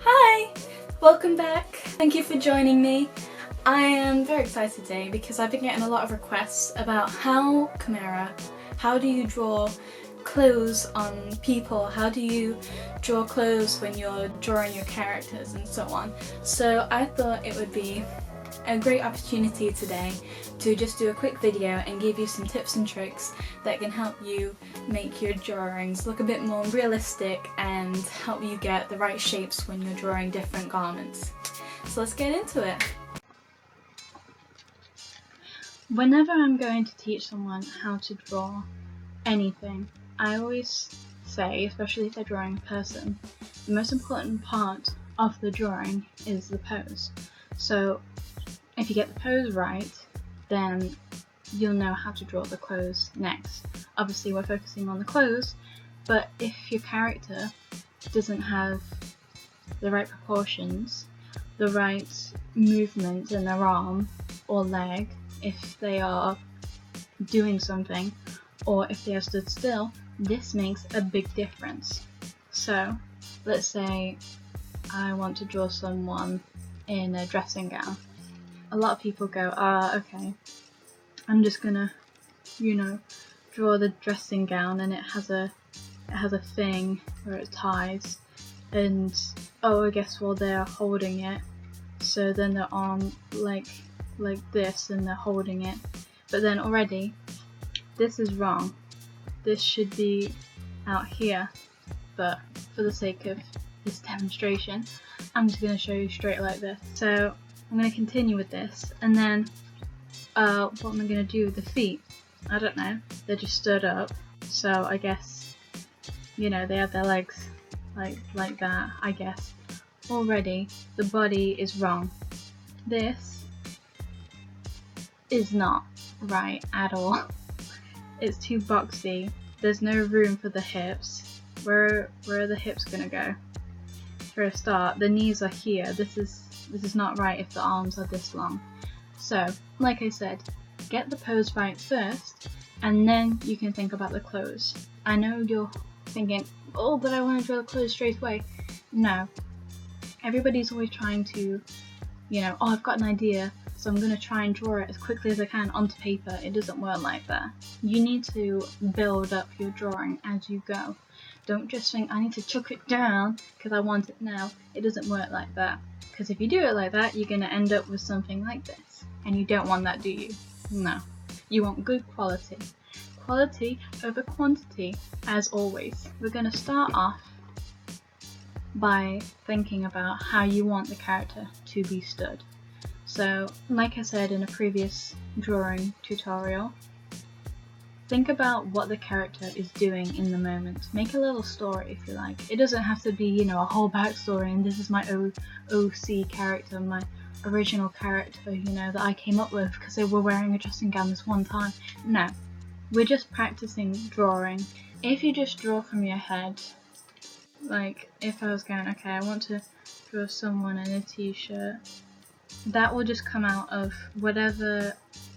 Hi! Welcome back. Thank you for joining me. I am very excited today because I've been getting a lot of requests about how do you draw clothes on people? How do you draw clothes when you're drawing your characters and so on? So I thought it would be a great opportunity today to just do a quick video and give you some tips and tricks that can help you make your drawings look a bit more realistic and help you get the right shapes when you're drawing different garments. So let's get into it. Whenever I'm going to teach someone how to draw anything, I always say, especially if they're drawing a person, the most important part of the drawing is the pose. So if you get the pose right, then you'll know how to draw the clothes next. Obviously we're focusing on the clothes, but if your character doesn't have the right proportions, the right movement in their arm or leg, if they are doing something, or if they are stood still, this makes a big difference. So let's say I want to draw someone in a dressing gown. A lot of people go, okay, I'm just gonna, draw the dressing gown and it has a thing where it ties, and I guess while they're holding it, so then their arm like this and they're holding it, but then already this is wrong. This should be out here, but for the sake of this demonstration, I'm just gonna show you straight like this. So I'm going to continue with this, and then what am I going to do with the feet? I don't know, they're just stood up, so I guess, they have their legs like that, I guess. Already, the body is wrong. This is not right at all. It's too boxy, there's no room for the hips. Where are the hips going to go? For a start, the knees are here. This is not right if the arms are this long. So, like I said, get the pose right first, and then you can think about the clothes. I know you're thinking, oh, but I want to draw the clothes straight away. No. Everybody's always trying to, oh, I've got an idea, so I'm going to try and draw it as quickly as I can onto paper. It doesn't work like that. You need to build up your drawing as you go. Don't just think, I need to chuck it down because I want it now. It doesn't work like that. Because if you do it like that, you're going to end up with something like this. And you don't want that, do you? No. You want good quality. Quality over quantity, as always. We're going to start off by thinking about how you want the character to be stood. So, like I said in a previous drawing tutorial, think about what the character is doing in the moment. Make a little story if you like. It doesn't have to be, a whole backstory and this is my OC character, my original character, that I came up with because they were wearing a dressing gown this one time. No. We're just practicing drawing. If you just draw from your head, like if I was going, okay, I want to draw someone in a t-shirt, that will just come out of whatever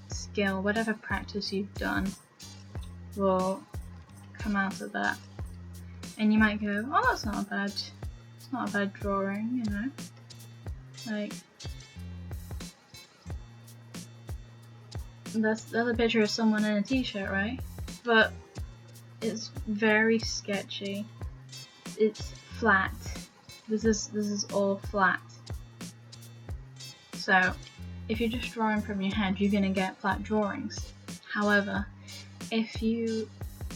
skill, whatever practice you've done will come out of that. And you might go, oh, it's not a bad drawing, like that's a picture of someone in a t-shirt, right? But it's very sketchy. It's flat. This is all flat. So if you're just drawing from your head, you're gonna get flat drawings. However, if you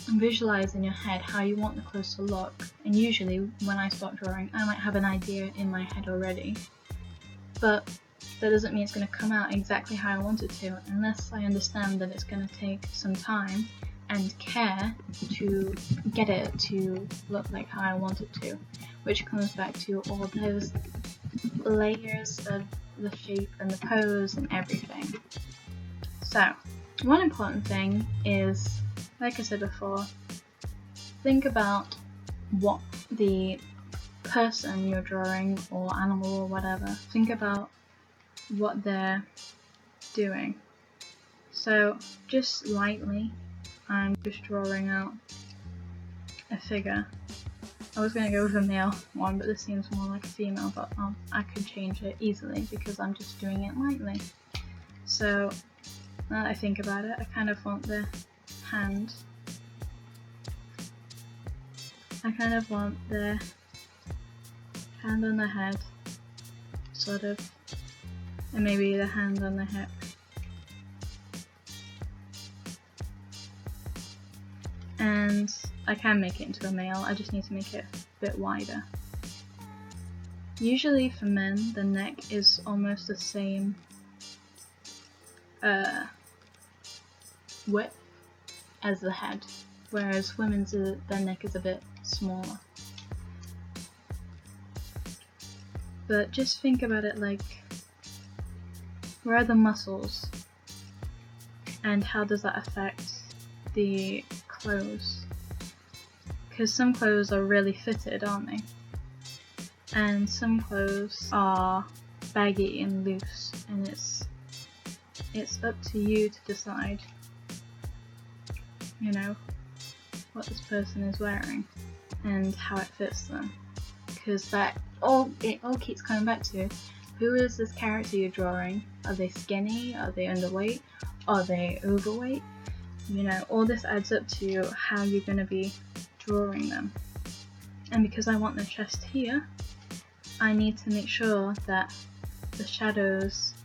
visualize in your head how you want the clothes to look, and usually when I start drawing, I might have an idea in my head already, but that doesn't mean it's going to come out exactly how I want it to, unless I understand that it's going to take some time and care to get it to look like how I want it to, which comes back to all those layers of the shape and the pose and everything. So, one important thing is, like I said before, think about what the person you're drawing, or animal or whatever, think about what they're doing. So just lightly, I'm just drawing out a figure I was going to go with a male one, but this seems more like a female, but I could change it easily because I'm just doing it lightly. So now that I think about it, I kind of want the hand. I kind of want the hand on the head, sort of, and maybe the hand on the hip. And I can make it into a male, I just need to make it a bit wider. Usually for men, the neck is almost the same width as the head, whereas women's their neck is a bit smaller. But just think about it like, where are the muscles? And how does that affect the clothes? Because some clothes are really fitted, aren't they? And some clothes are baggy and loose, and it's up to you to decide, you know, what this person is wearing and how it fits them. Because it all keeps coming back to, who is this character you're drawing? Are they skinny? Are they underweight? Are they overweight? You know, all this adds up to how you're going to be drawing them. And because I want the chest here, I need to make sure that the shadows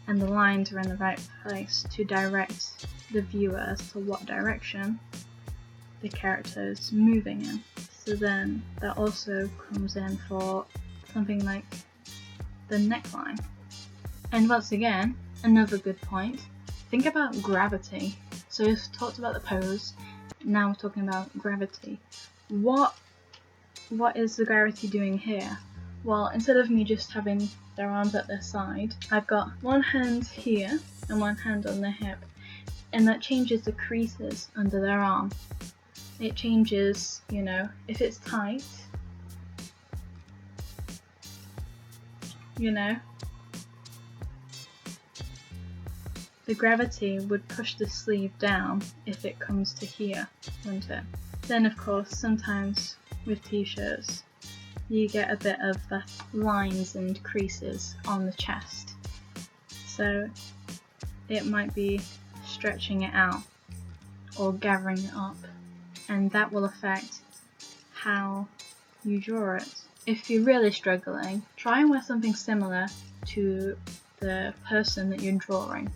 and the lines are in the right place to direct the viewer as to what direction the character is moving in. So then that also comes in for something like the neckline. And once again, another good point, think about gravity. So we've talked about the pose, now we're talking about gravity. What is the gravity doing here? Well, instead of me just having their arms at their side, I've got one hand here and one hand on the hip, and that changes the creases under their arm. It changes, you know, if it's tight, you know, the gravity would push the sleeve down if it comes to here, wouldn't it? Then of course, sometimes with t-shirts, you get a bit of the lines and creases on the chest. So it might be stretching it out or gathering it up, and that will affect how you draw it. If you're really struggling, try and wear something similar to the person that you're drawing.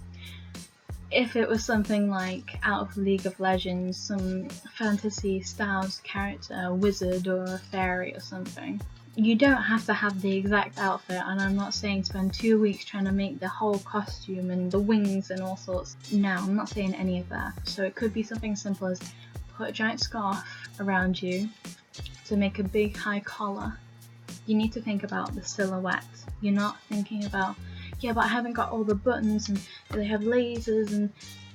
If it was something like out of League of Legends, some fantasy styles character, a wizard or a fairy or something, you don't have to have the exact outfit, and I'm not saying spend 2 weeks trying to make the whole costume and the wings and all sorts. No, I'm not saying any of that. So it could be something simple as put a giant scarf around you to make a big high collar. You need to think about the silhouette. You're not thinking about, yeah, but I haven't got all the buttons and they have lasers and...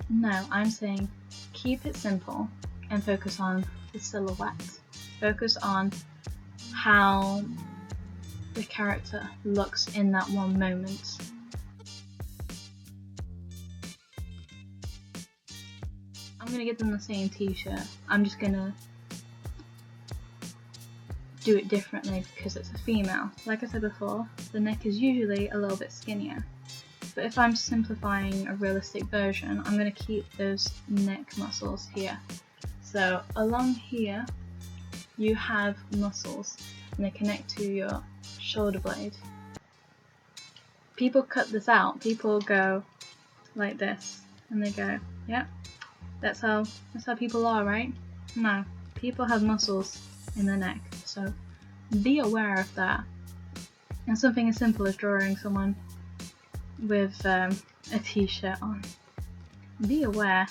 No, I'm saying keep it simple and focus on the silhouette. Focus on how the character looks in that one moment. I'm gonna give them the same t-shirt. I'm just gonna do it differently because it's a female. Like I said before, the neck is usually a little bit skinnier. But if I'm simplifying a realistic version, I'm going to keep those neck muscles here. So along here, you have muscles and they connect to your shoulder blade. People cut this out. People go like this and they go, yeah, that's how people are, right? No, people have muscles in the neck, so be aware of that. And something as simple as drawing someone with a t-shirt on. Be aware.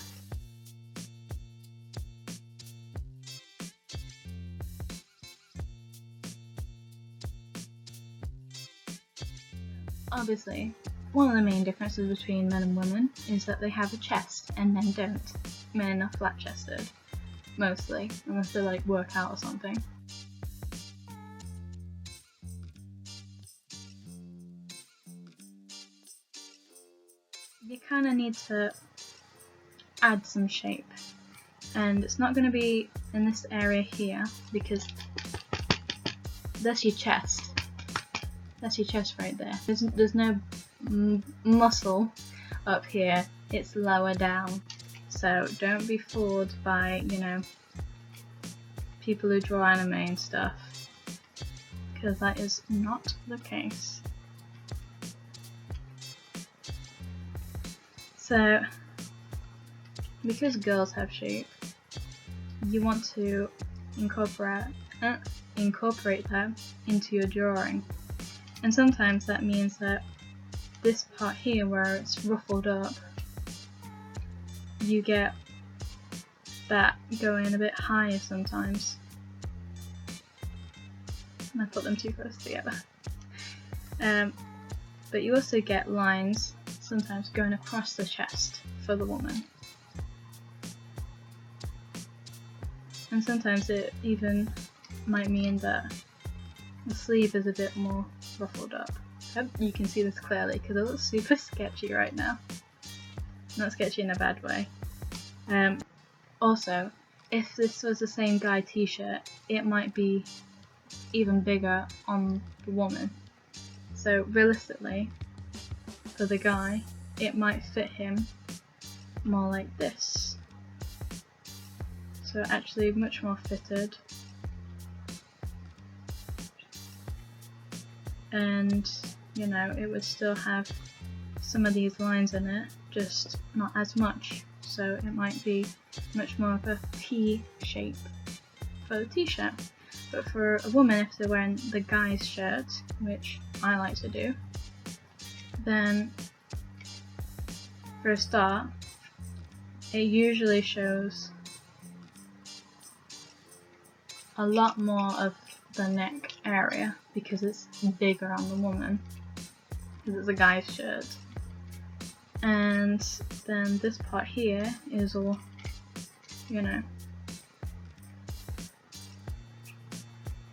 Obviously, one of the main differences between men and women is that they have a chest and men don't. Men are flat-chested, mostly, unless they like work out or something. You kind of need to add some shape, and it's not going to be in this area here because that's your chest. That's your chest right there. There's no muscle up here. It's lower down. So don't be fooled by, you know, people who draw anime and stuff, because that is not the case. So, because girls have shape, you want to incorporate that into your drawing. And sometimes that means that this part here where it's ruffled up, you get that going a bit higher sometimes. And I put them too close together. But you also get lines sometimes going across the chest for the woman. And sometimes it even might mean that the sleeve is a bit more ruffled up. I hope you can see this clearly because it looks super sketchy right now. Not sketchy in a bad way. Also, if this was the same guy t-shirt, it might be even bigger on the woman. So realistically, for the guy, it might fit him more like this. So actually much more fitted. And, you know, it would still have some of these lines in it, just not as much. So it might be much more of a T shape for the t-shirt. But for a woman, if they're wearing the guy's shirt, which I like to do, then for a start, it usually shows a lot more of the neck area because it's bigger on the woman, because it's a guy's shirt. And then this part here is all, you know,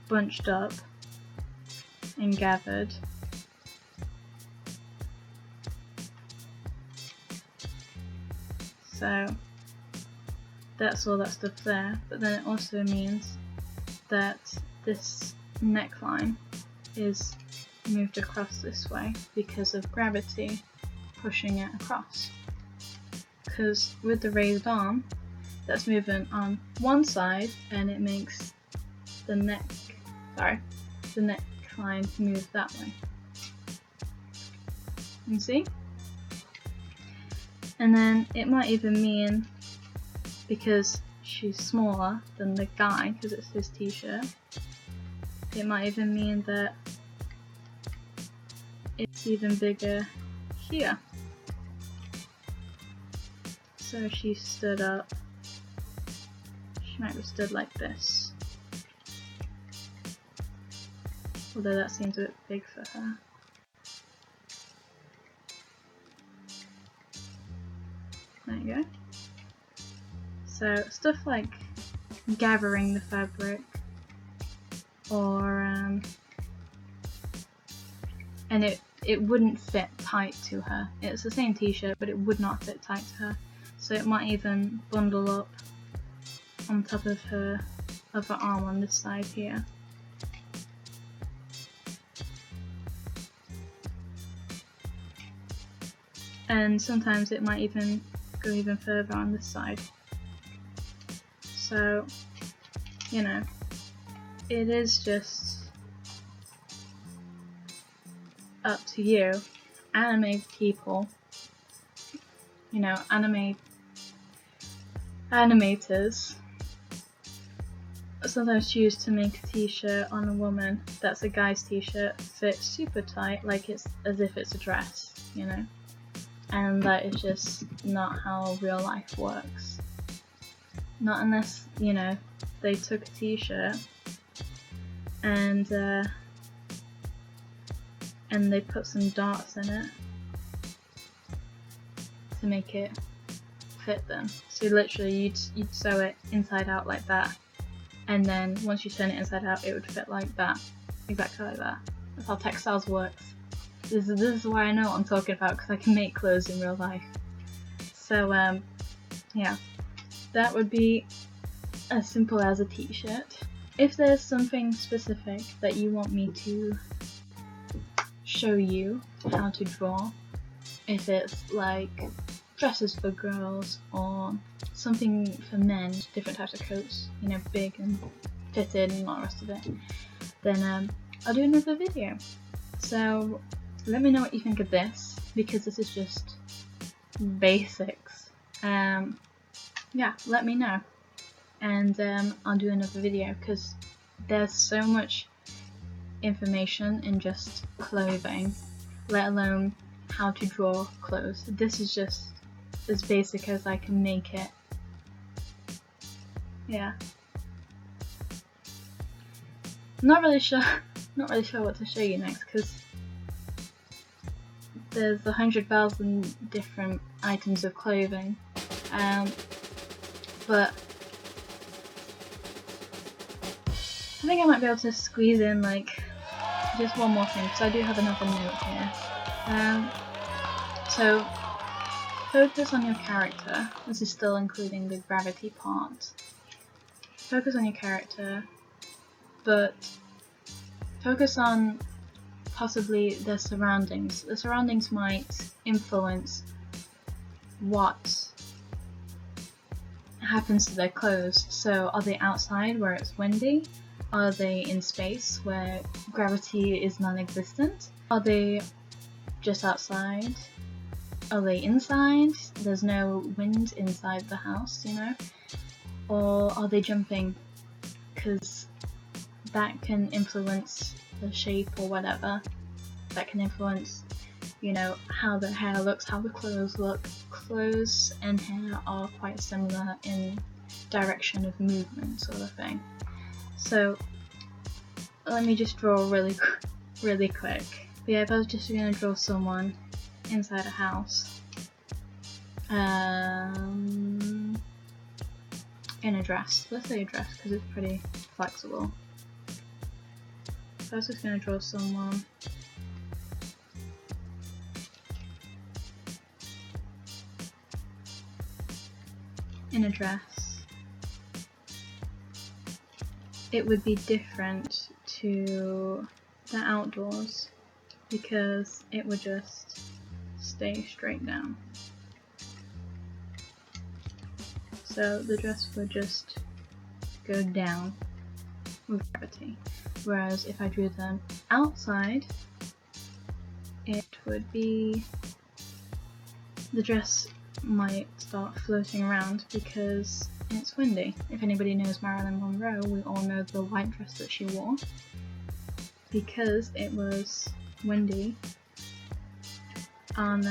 bunched up and gathered. So that's all that stuff there, but then it also means that this neckline is moved across this way because of gravity pushing it across. Because with the raised arm, that's moving on one side and it makes the neckline move that way. You see? And then it might even mean, because she's smaller than the guy, because it's his t-shirt, it might even mean that it's even bigger here. So she stood up, she might have stood like this. Although that seems a bit big for her. There you go. So stuff like gathering the fabric, or and it wouldn't fit tight to her. It's the same t-shirt, but it would not fit tight to her. So it might even bundle up on top of her other arm on this side here. And sometimes it might even go even further on this side. So, you know, it is just up to you. Anime people, you know, animators sometimes choose to make a t-shirt on a woman that's a guy's t-shirt fit super tight, like it's as if it's a dress, you know. And that is just not how real life works. Not unless, you know, they took a t-shirt and they put some darts in it to make it fit them. So literally you'd sew it inside out like that, and then once you turn it inside out it would fit like that. Exactly like that. That's how textiles works. This is why I know what I'm talking about, because I can make clothes in real life. So yeah, that would be as simple as a t-shirt. if there's something specific that you want me to show you how to draw, if it's like dresses for girls or something for men, different types of coats, you know, big and fitted and all the rest of it, then I'll do another video. So let me know what you think of this, because this is just basics. Yeah, let me know, and I'll do another video, because there's so much information in just clothing, let alone how to draw clothes. This is just as basic as I can make it. Yeah. Not really sure what to show you next, because there's 100,000 different items of clothing. But I think I might be able to squeeze in like just one more thing, because I do have another note here. So focus on your character. This is still including the gravity part. Focus on your character, but focus on possibly their surroundings. The surroundings might influence what happens to their clothes. So are they outside where it's windy? Are they in space where gravity is non-existent? Are they just outside? Are they inside? There's no wind inside the house, you know? Or are they jumping? Because that can influence the shape or whatever. That can influence, you know, how the hair looks, how the clothes look. Clothes and hair are quite similar in direction of movement, sort of thing. So let me just draw really quick. But yeah, if I was just going to draw someone inside a house, in a dress. Let's say a dress, because it's pretty flexible. If I was just going to draw someone in a dress, it would be different to the outdoors, because it would just stay straight down. So the dress would just go down with gravity. Whereas if I drew them outside, it would be, the dress might start floating around because it's windy. If anybody knows Marilyn Monroe, we all know the white dress that she wore. Because it was windy on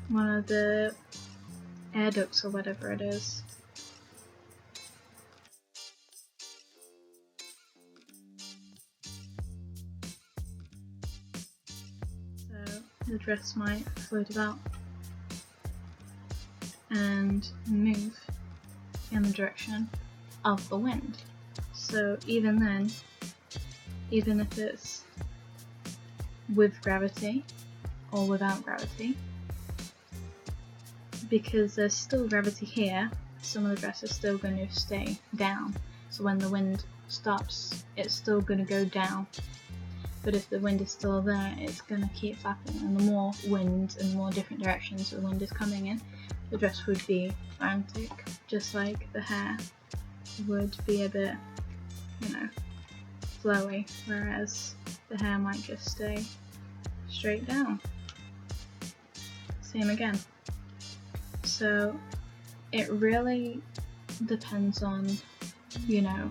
one of the air ducts or whatever it is. So the dress might float about and move in the direction of the wind. So even then, even if it's with gravity or without gravity, because there's still gravity here, some of the dress is still going to stay down. So when the wind stops, it's still going to go down. But if the wind is still there, it's going to keep flapping, and the more wind and more different directions the wind is coming in, the dress would be frantic, just like the hair would be a bit, you know, flowy, whereas the hair might just stay straight down. Same again. So it really depends on, you know,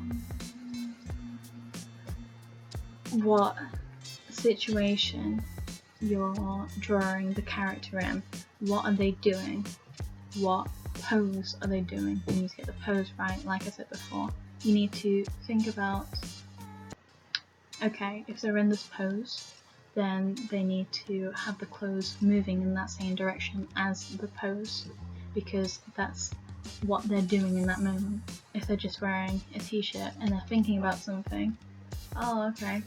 what situation you're drawing the character in. What are they doing? What pose are they doing? You need to get the pose right, like I said before. You need to think about, okay, if they're in this pose, then they need to have the clothes moving in that same direction as the pose, because that's what they're doing in that moment. If they're just wearing a t-shirt and they're thinking about something, oh okay,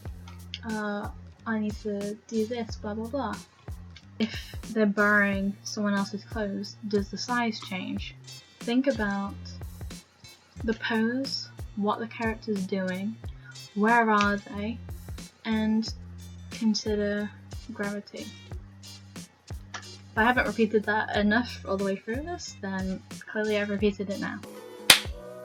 I need to do this, blah blah blah. if they're borrowing someone else's clothes, does the size change? Think about the pose, what the character's doing, where are they, and consider gravity. If I haven't repeated that enough all the way through this, then clearly I've repeated it now.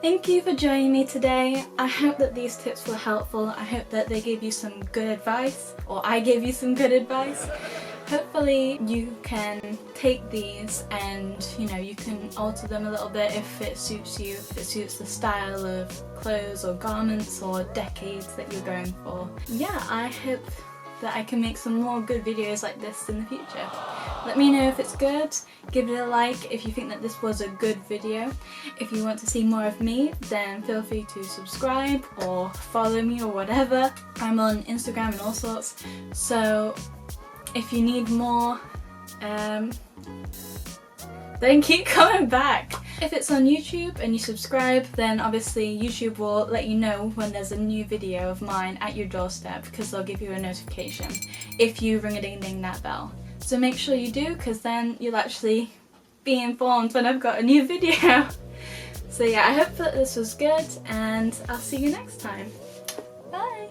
Thank you for joining me today. I hope that these tips were helpful. I hope that they gave you some good advice, or I gave you some good advice. Hopefully you can take these and, you know, you can alter them a little bit if it suits you, if it suits the style of clothes or garments or decades that you're going for. Yeah, I hope that I can make some more good videos like this in the future. Let me know if it's good, give it a like if you think that this was a good video. If you want to see more of me, then feel free to subscribe or follow me or whatever. I'm on Instagram and all sorts, so if you need more, then keep coming back. If it's on YouTube and you subscribe, then obviously YouTube will let you know when there's a new video of mine at your doorstep, because they'll give you a notification if you ring-a-ding-ding that bell. So make sure you do, because then you'll actually be informed when I've got a new video. So yeah, I hope that this was good, and I'll see you next time. Bye!